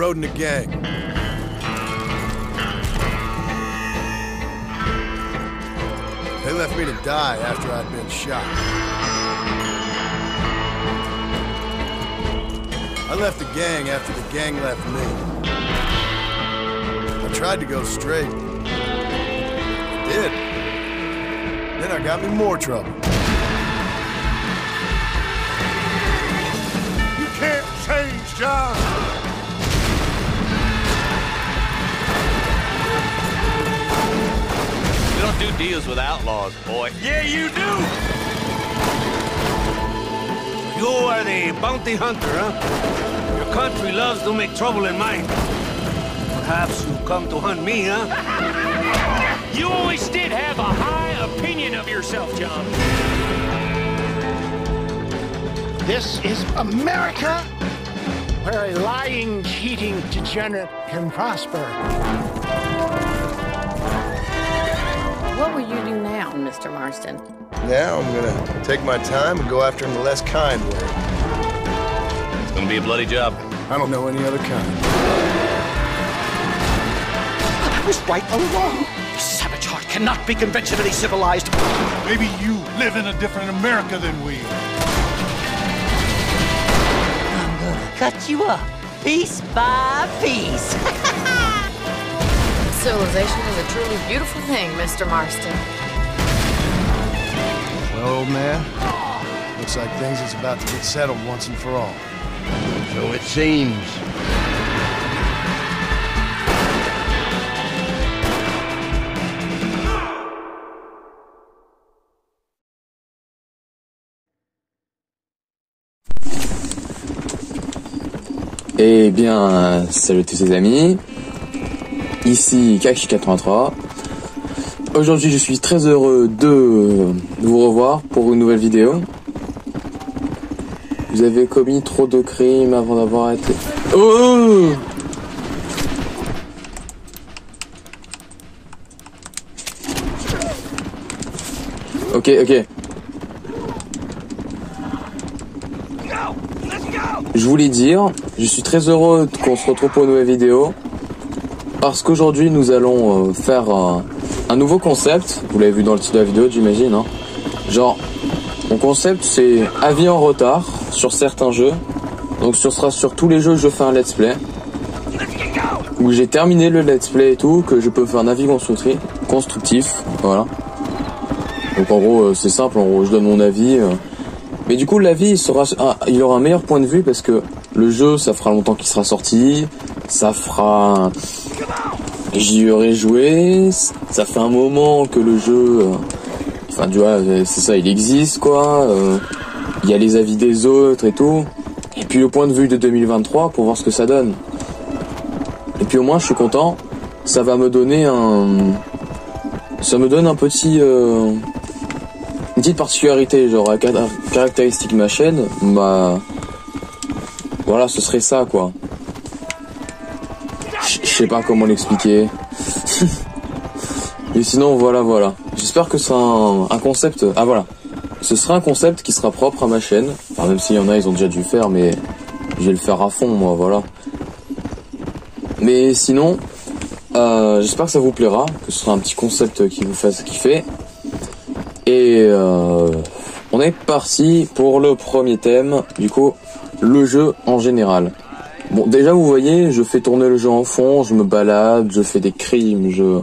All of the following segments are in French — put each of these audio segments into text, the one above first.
rode in a gang. They left me to die after I'd been shot. I left the gang after the gang left me. I tried to go straight. I did. Then I got me more trouble. You can't change, John! You don't do deals with outlaws, boy. Yeah, you do! You are the bounty hunter, huh? Your country loves to make trouble in mine. Perhaps you come to hunt me, huh? You always did have a high opinion of yourself, John. This is America, where a lying, cheating degenerate can prosper. What will you do now, Mr. Marston? Now I'm gonna take my time and go after him the less kind way. It's gonna be a bloody job. I don't know any other kind. I was right all along. Savage heart cannot be conventionally civilized. Maybe you live in a different America than we. I'm gonna cut you up, piece by piece. Civilization is a truly beautiful thing, Mr. Marston. Well, old man, looks like things is about to get settled once and for all. So it seems. Eh bien, salut tous les amis, ici Kaki83. Aujourd'hui je suis très heureux de vous revoir pour une nouvelle vidéo. Vous avez commis trop de crimes avant d'avoir été... Oh! Ok. Je voulais dire, je suis très heureux qu'on se retrouve pour une nouvelle vidéo. Parce qu'aujourd'hui nous allons faire un nouveau concept. Vous l'avez vu dans le titre de la vidéo, j'imagine, hein. Genre, mon concept c'est avis en retard sur certains jeux. Donc ce sera sur tous les jeux que je fais un let's play. Où j'ai terminé le let's play et tout, que je peux faire un avis constructif. Voilà. Donc en gros c'est simple, en gros je donne mon avis. Mais du coup l'avis il aura un meilleur point de vue parce que le jeu ça fera longtemps qu'il sera sorti. Ça fera... J'y aurais joué. Ça fait un moment que le jeu... Enfin tu vois, c'est ça, il existe quoi. Il y a les avis des autres et tout. Et puis le point de vue de 2023 pour voir ce que ça donne. Et puis au moins je suis content. Ça va me donner un... Ça me donne un petit... Une petite particularité, genre caractéristique de ma chaîne. Bah... Voilà, ce serait ça quoi. Je sais pas comment l'expliquer. Mais sinon voilà. J'espère que c'est un concept... Ah voilà. Ce sera un concept qui sera propre à ma chaîne. Enfin même s'il y en a, ils ont déjà dû le faire, mais je vais le faire à fond moi, voilà. Mais sinon, j'espère que ça vous plaira, que ce sera un petit concept qui vous fasse kiffer. Et on est parti pour le premier thème, du coup, le jeu en général. Bon, déjà vous voyez, je fais tourner le jeu en fond, je me balade, je fais des crimes, je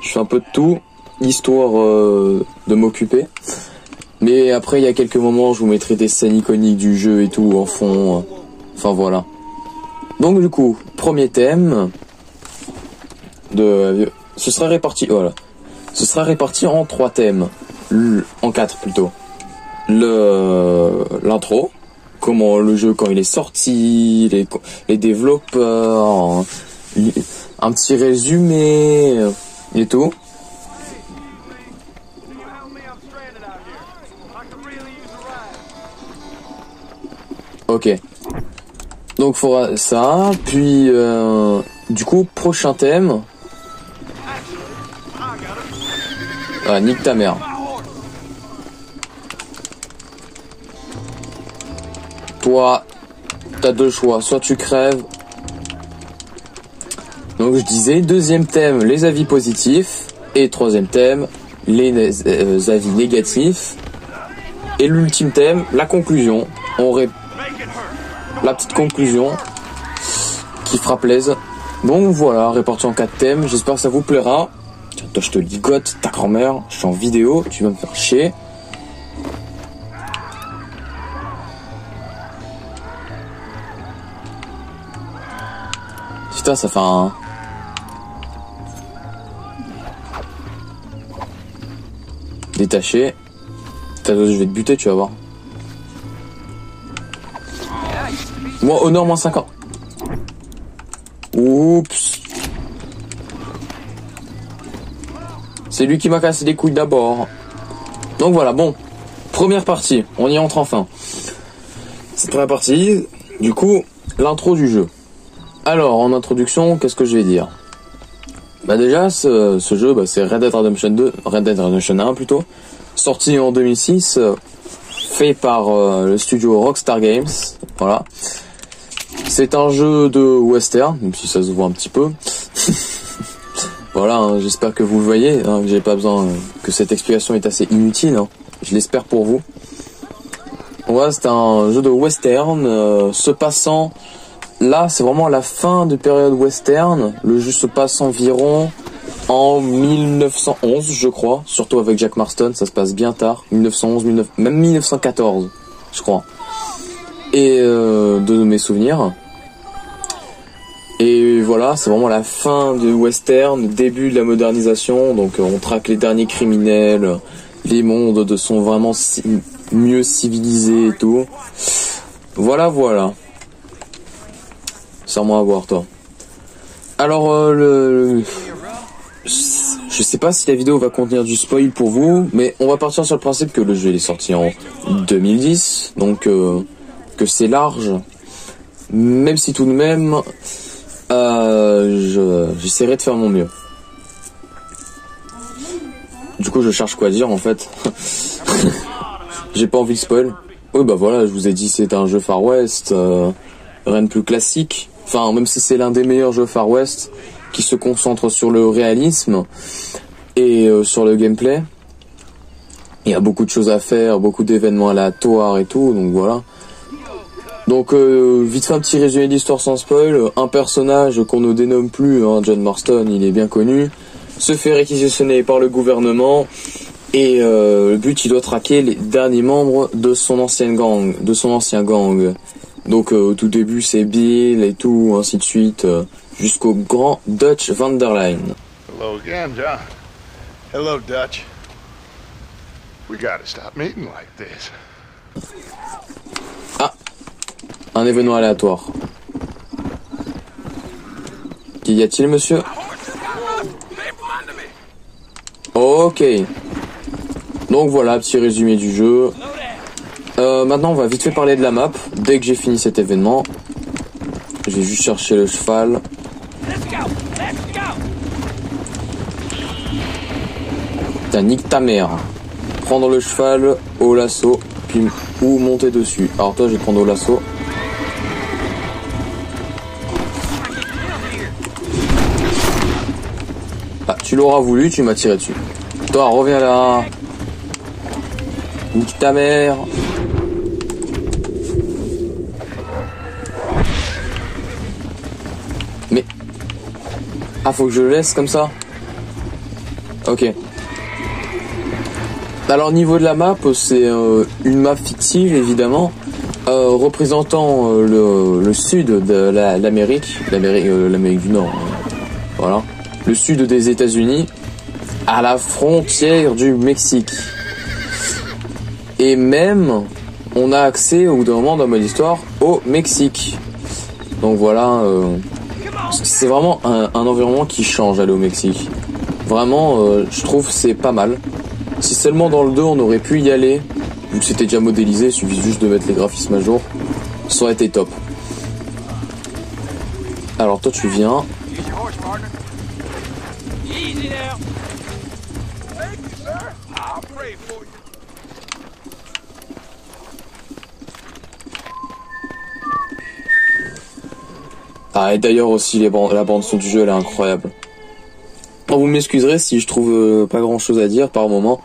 fais un peu de tout, histoire de m'occuper. Mais après, il y a quelques moments, je vous mettrai des scènes iconiques du jeu et tout en fond. Enfin voilà. Donc du coup, premier thème ce sera réparti, voilà. Ce sera réparti en 3 thèmes, en 4 plutôt. L'intro, comment le jeu quand il est sorti, les développeurs, un petit résumé et tout. Ok. Donc faudra ça, puis du coup prochain thème. Ah, nique ta mère. Toi, t'as 2 choix, soit tu crèves, Donc je disais, deuxième thème, les avis positifs. Et troisième thème, les avis négatifs. Et l'ultime thème, la conclusion. La petite conclusion qui fera plaisir. Donc voilà, réparti en 4 thèmes. J'espère que ça vous plaira. Tiens, toi je te ligote, ta grand-mère. Je suis en vidéo, tu vas me faire chier. Putain, ça fait un... Détaché. Putain, je vais te buter, tu vas voir. Moi, honneur, moins 50. Oups. C'est lui qui m'a cassé les couilles d'abord. Donc voilà, bon. Première partie, on y entre enfin. Cette première partie, du coup, l'intro du jeu. Alors, en introduction, qu'est-ce que je vais dire? Bah déjà, ce jeu, bah, c'est Red Dead Redemption 2, Red Dead Redemption 1 plutôt, sorti en 2006, fait par le studio Rockstar Games, voilà. C'est un jeu de western, même si ça se voit un petit peu. Voilà, hein, j'espère que vous le voyez, hein, que j'ai pas besoin, que cette explication est assez inutile, hein. Je l'espère pour vous. Voilà, c'est un jeu de western, se passant... Là, c'est vraiment la fin de période western. Le jeu se passe environ en 1911, je crois. Surtout avec Jack Marston, ça se passe bien tard. 1911, même 1914, je crois. Et de mes souvenirs. Et voilà, c'est vraiment la fin du western, début de la modernisation. Donc on traque les derniers criminels. Les mondes sont vraiment mieux civilisés et tout. Voilà, voilà. Serre-moi à voir, toi. Alors, je sais pas si la vidéo va contenir du spoil pour vous, mais on va partir sur le principe que le jeu il est sorti en 2010, donc que c'est large, même si tout de même, j'essaierai de faire mon mieux. Du coup, je cherche quoi dire en fait. J'ai pas envie de spoil. Oui, bah voilà, je vous ai dit c'est un jeu Far West, rien de plus classique. Enfin, même si c'est l'un des meilleurs jeux Far West, qui se concentre sur le réalisme et sur le gameplay. Il y a beaucoup de choses à faire, beaucoup d'événements aléatoires et tout, donc voilà. Donc, vite fait un petit résumé d'histoire sans spoil. Un personnage qu'on ne dénomme plus, hein, John Marston, il est bien connu, se fait réquisitionner par le gouvernement et le but, il doit traquer les derniers membres de son ancien gang. Donc au tout début c'est Bill et tout, ainsi de suite, jusqu'au grand Dutch Van der Linde. Hello again, John. Hello, Dutch. We gotta stop meeting like this. Ah, un événement aléatoire. Qu'y a-t-il, monsieur? Ok. Donc voilà, petit résumé du jeu. Maintenant on va vite fait parler de la map. Dès que j'ai fini cet événement, je vais juste chercher le cheval. Putain, nique ta mère. Prendre le cheval au lasso, puis ou monter dessus. Alors toi je vais prendre au lasso. Ah, tu l'auras voulu, tu m'as tiré dessus. Toi reviens là. Nique ta mère. Mais... Ah, faut que je le laisse comme ça? Ok. Alors, niveau de la map, c'est une map fictive, évidemment, représentant le sud de l'Amérique, l'Amérique du Nord. Voilà. Le sud des États-Unis, à la frontière du Mexique. Et même, on a accès, au bout d'un moment dans ma histoire, au Mexique. Donc voilà, c'est vraiment un environnement qui change aller au Mexique. Vraiment, je trouve c'est pas mal. Si seulement dans le 2 on aurait pu y aller, vu que c'était déjà modélisé, il suffit juste de mettre les graphismes à jour, ça aurait été top. Alors toi tu viens. Ah, et d'ailleurs aussi, la bande-son du jeu, elle est incroyable. Bon, vous m'excuserez si je trouve pas grand-chose à dire par moment.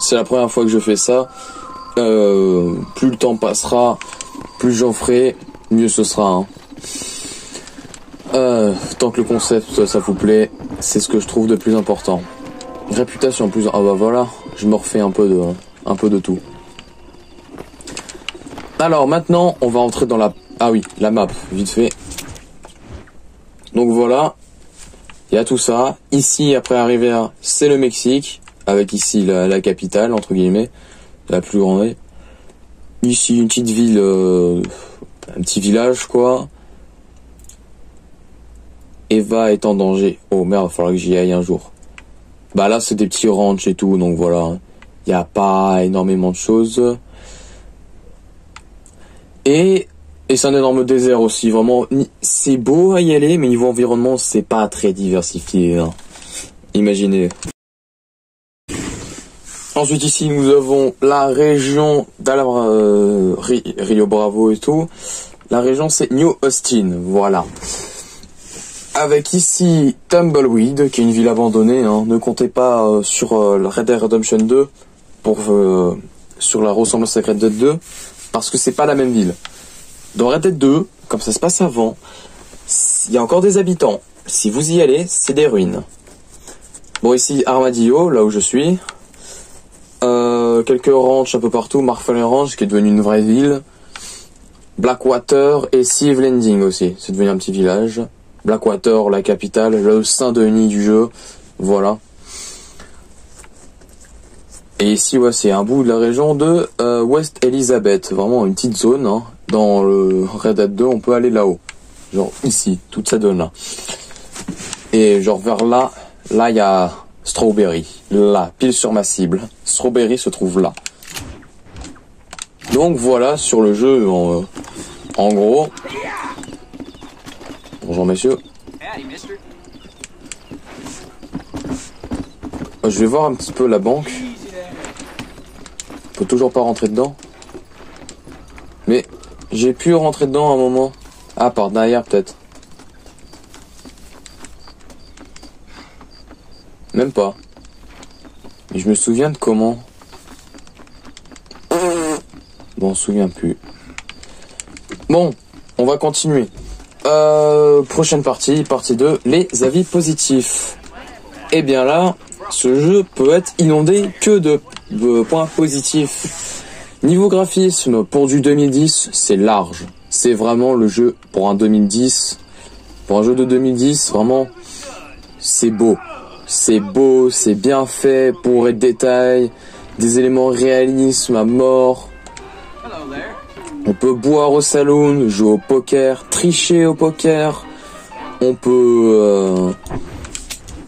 C'est la première fois que je fais ça. Plus le temps passera, plus j'en ferai, mieux ce sera. Hein. Tant que le concept, ça vous plaît, c'est ce que je trouve de plus important. Réputation plus... Ah bah voilà, je me refais un peu de tout. Alors maintenant, on va entrer dans la... Ah oui, la map, vite fait. Donc voilà, il y a tout ça. Ici, après Rivera, c'est le Mexique, avec ici la capitale, entre guillemets, la plus grande. Ici, une petite ville, un petit village, quoi. Eva est en danger. Oh merde, il va falloir que j'y aille un jour. Bah là, c'est des petits ranchs et tout, donc voilà. Il n'y a pas énormément de choses. Et c'est un énorme désert aussi, vraiment. C'est beau à y aller, mais niveau environnement, c'est pas très diversifié. Hein. Imaginez. Ensuite, ici, nous avons la région Rio Bravo et tout. La région, c'est New Austin, voilà. Avec ici Tumbleweed, qui est une ville abandonnée. Hein. Ne comptez pas sur Red Dead Redemption 2 sur la ressemblance avec Red Dead 2, parce que c'est pas la même ville. Dans Red Dead 2, comme ça se passe avant, il y a encore des habitants. Si vous y allez, c'est des ruines. Bon, ici Armadillo, là où je suis. Quelques ranchs un peu partout. Marfallen Ranch, qui est devenu une vraie ville. Blackwater et Sea Landing aussi. C'est devenu un petit village. Blackwater, la capitale, le Saint-Denis du jeu. Voilà. Et ici, ouais, c'est un bout de la région de West Elizabeth. Vraiment une petite zone. Hein. Dans le Red Dead 2, on peut aller là-haut. Genre ici, toute cette zone-là. Et genre vers là, il y a Strawberry. Là, pile sur ma cible. Strawberry se trouve là. Donc voilà, sur le jeu, en gros... Bonjour messieurs. Je vais voir un petit peu la banque. On peut toujours pas rentrer dedans. Mais j'ai pu rentrer dedans à un moment. Ah, par derrière peut-être. Même pas. Mais je me souviens de comment. Bon, on se souvient plus. Bon, on va continuer. Prochaine partie 2, les avis positifs. Et bien là, ce jeu peut être inondé que de points positifs. Niveau graphisme, pour du 2010, c'est large. C'est vraiment le jeu pour un 2010. Pour un jeu de 2010, vraiment, c'est beau. C'est beau, c'est bien fait, pour les détails, des éléments réalisme à mort. On peut boire au saloon, jouer au poker, tricher au poker. On peut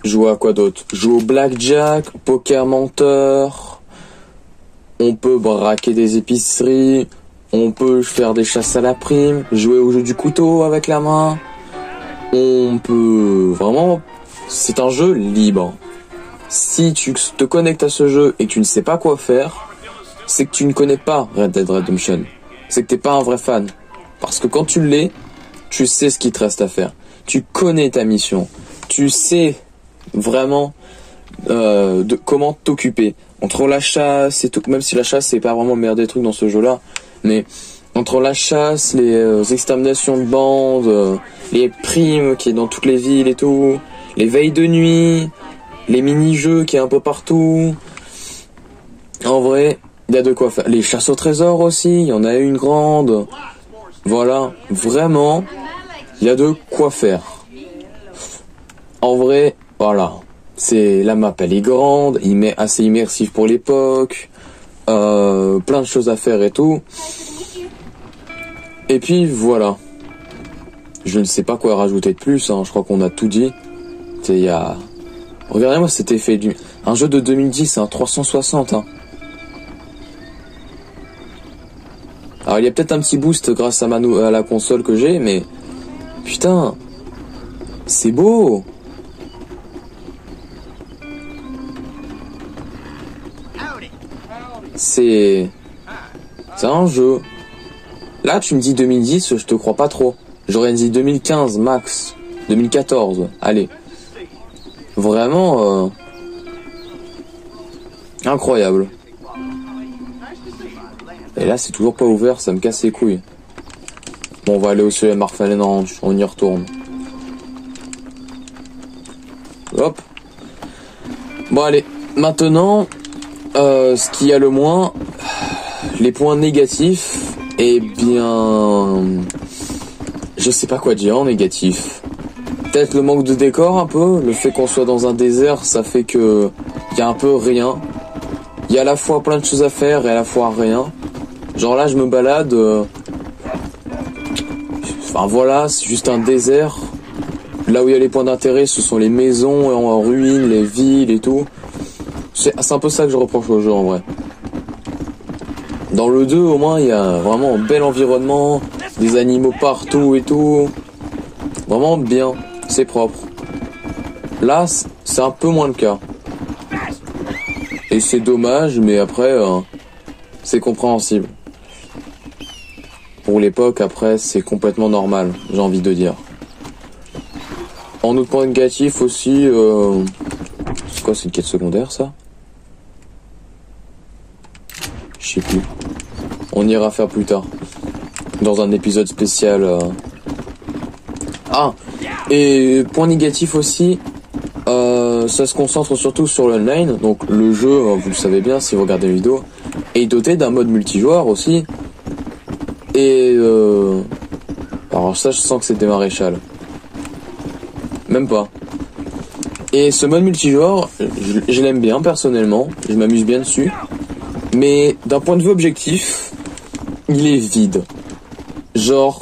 jouer à quoi d'autre? Jouer au blackjack, poker menteur. On peut braquer des épiceries. On peut faire des chasses à la prime, jouer au jeu du couteau avec la main. On peut vraiment... C'est un jeu libre. Si tu te connectes à ce jeu et que tu ne sais pas quoi faire, c'est que tu ne connais pas Red Dead Redemption. C'est que t'es pas un vrai fan. Parce que quand tu l'es, tu sais ce qu'il te reste à faire. Tu connais ta mission. Tu sais vraiment de comment t'occuper. Entre la chasse et tout, même si la chasse c'est pas vraiment le meilleur des trucs dans ce jeu-là, mais entre la chasse, les exterminations de bandes, les primes qui est dans toutes les villes et tout, les veilles de nuit, les mini-jeux qui est un peu partout. En vrai, il y a de quoi faire. Les chasses au trésor aussi, il y en a une grande. Voilà, vraiment, il y a de quoi faire. En vrai, voilà. C'est la map, elle est grande, assez immersif pour l'époque. Plein de choses à faire et tout. Et puis voilà. Je ne sais pas quoi rajouter de plus, hein. Je crois qu'on a tout dit. Regardez-moi cet effet un jeu de 2010, hein, 360, hein. Alors il y a peut-être un petit boost grâce à la console que j'ai, mais putain, c'est beau. C'est un jeu. Là tu me dis 2010, je te crois pas trop. J'aurais dit 2015 max, 2014, allez. Vraiment incroyable. Et là c'est toujours pas ouvert, ça me casse les couilles. Bon, on va aller au CM Marfalen Ranch, on y retourne. Hop. Bon allez, maintenant, ce qu'il y a le moins, les points négatifs, eh bien... Je sais pas quoi dire en négatif. Peut-être le manque de décor un peu, le fait qu'on soit dans un désert, ça fait que il y a un peu rien. Il y a à la fois plein de choses à faire et à la fois rien. Genre là je me balade, enfin voilà, c'est juste un désert. Là où il y a les points d'intérêt, ce sont les maisons en ruine, les villes et tout. C'est un peu ça que je reproche au jeu en vrai. Dans le 2 au moins il y a vraiment un bel environnement, des animaux partout et tout. Vraiment bien, c'est propre. Là c'est un peu moins le cas. Et c'est dommage, mais après c'est compréhensible. Pour l'époque après c'est complètement normal, j'ai envie de dire. En autre point négatif aussi, c'est quoi, c'est une quête secondaire ça? Je sais plus. On ira faire plus tard. Dans un épisode spécial. Ah, et point négatif aussi, ça se concentre surtout sur l'online. Donc le jeu, vous le savez bien si vous regardez la vidéo, est doté d'un mode multijoueur aussi. Et alors ça je sens que c'est des maréchals. Même pas. Et ce mode multijoueur, je l'aime bien personnellement, je m'amuse bien dessus. Mais d'un point de vue objectif, il est vide. Genre,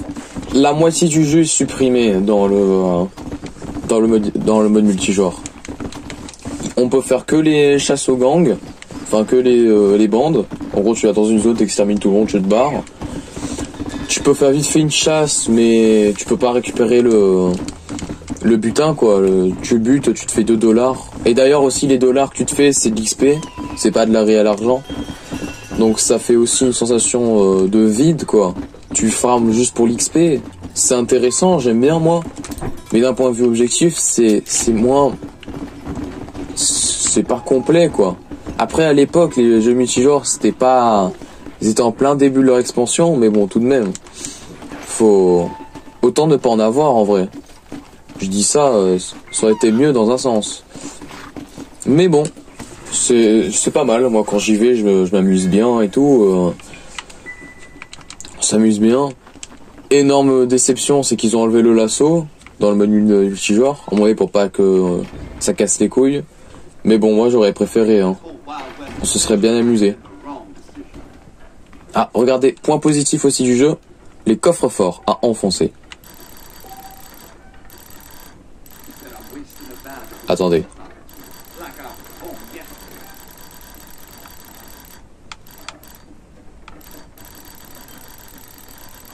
la moitié du jeu est supprimée dans le mode multijoueur. On peut faire que les chasses aux gangs, enfin que les bandes. En gros, tu vas dans une zone, t'extermines tout le monde, tu te barres. Tu peux faire vite fait une chasse, mais tu peux pas récupérer le butin quoi. Tu butes, tu te fais 2 $. Et d'ailleurs aussi les dollars que tu te fais, c'est de l'XP, c'est pas de la réelle argent. Donc ça fait aussi une sensation de vide quoi. Tu farmes juste pour l'XP, c'est intéressant, j'aime bien moi. Mais d'un point de vue objectif, c'est moins, c'est pas complet quoi. Après à l'époque les jeux multijoueurs c'était pas, ils étaient en plein début de leur expansion, mais bon tout de même, faut autant ne pas en avoir en vrai. Je dis ça, ça aurait été mieux dans un sens. Mais bon, c'est pas mal. Moi, quand j'y vais, je m'amuse bien et tout. On s'amuse bien. Énorme déception, c'est qu'ils ont enlevé le lasso dans le menu multijoueur. En moyen pour pas que ça casse les couilles. Mais bon, moi, j'aurais préféré. Hein. On se serait bien amusé. Ah, regardez, point positif aussi du jeu, les coffres forts à enfoncer. Attendez.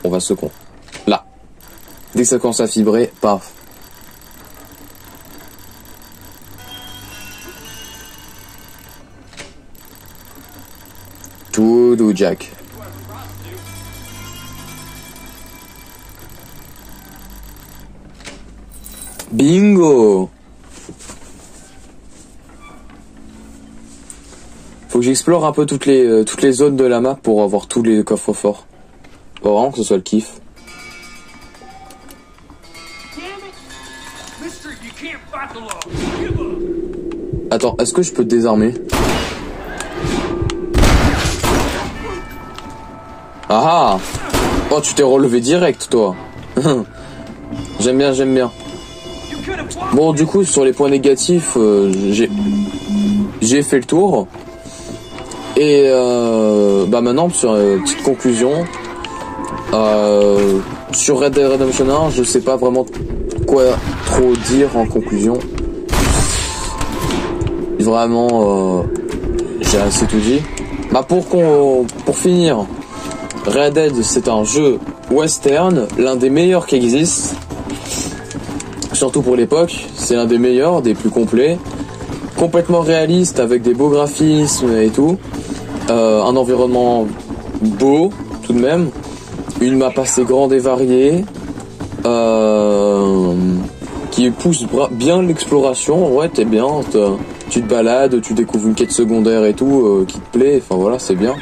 On va se con. Là. Dès que ça commence à vibrer, paf. Tout doux, Jack. Bingo! Faut que j'explore un peu toutes les zones de la map pour avoir tous les coffres forts. Faut vraiment que ce soit le kiff. Attends, est-ce que je peux te désarmer? Ah ah! Oh, tu t'es relevé direct, toi. J'aime bien, j'aime bien. Bon, du coup, sur les points négatifs, j'ai fait le tour. Et bah maintenant, sur petite conclusion, sur Red Dead Redemption 1, je sais pas vraiment quoi trop dire en conclusion. Vraiment, j'ai assez tout dit. Bah pour finir, Red Dead c'est un jeu western, l'un des meilleurs qui existe. Surtout pour l'époque, c'est l'un des meilleurs, des plus complets, complètement réaliste avec des beaux graphismes et tout, un environnement beau tout de même, une map assez grande et variée, qui pousse bien l'exploration. Ouais, t'es bien, tu te balades, tu découvres une quête secondaire et tout qui te plaît. Enfin voilà, c'est bien.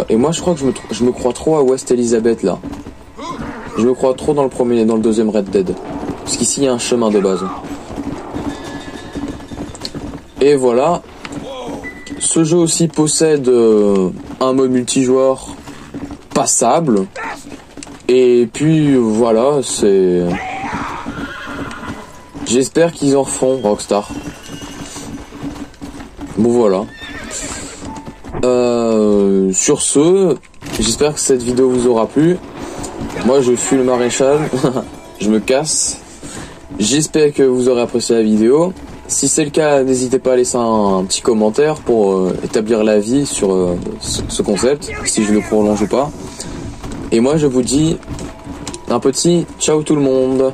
Et moi, je crois que je me crois trop à West Elizabeth là. Je me crois trop dans le deuxième Red Dead. Parce qu'ici, il y a un chemin de base. Et voilà. Ce jeu aussi possède un mode multijoueur passable. Et puis voilà, c'est... J'espère qu'ils en refont, Rockstar. Bon voilà. Sur ce, j'espère que cette vidéo vous aura plu. Moi je fuis le maréchal. Je me casse. J'espère que vous aurez apprécié la vidéo. Si c'est le cas, n'hésitez pas à laisser un petit commentaire pour établir l'avis sur ce concept, si je le prolonge ou pas. Et moi je vous dis un petit ciao tout le monde.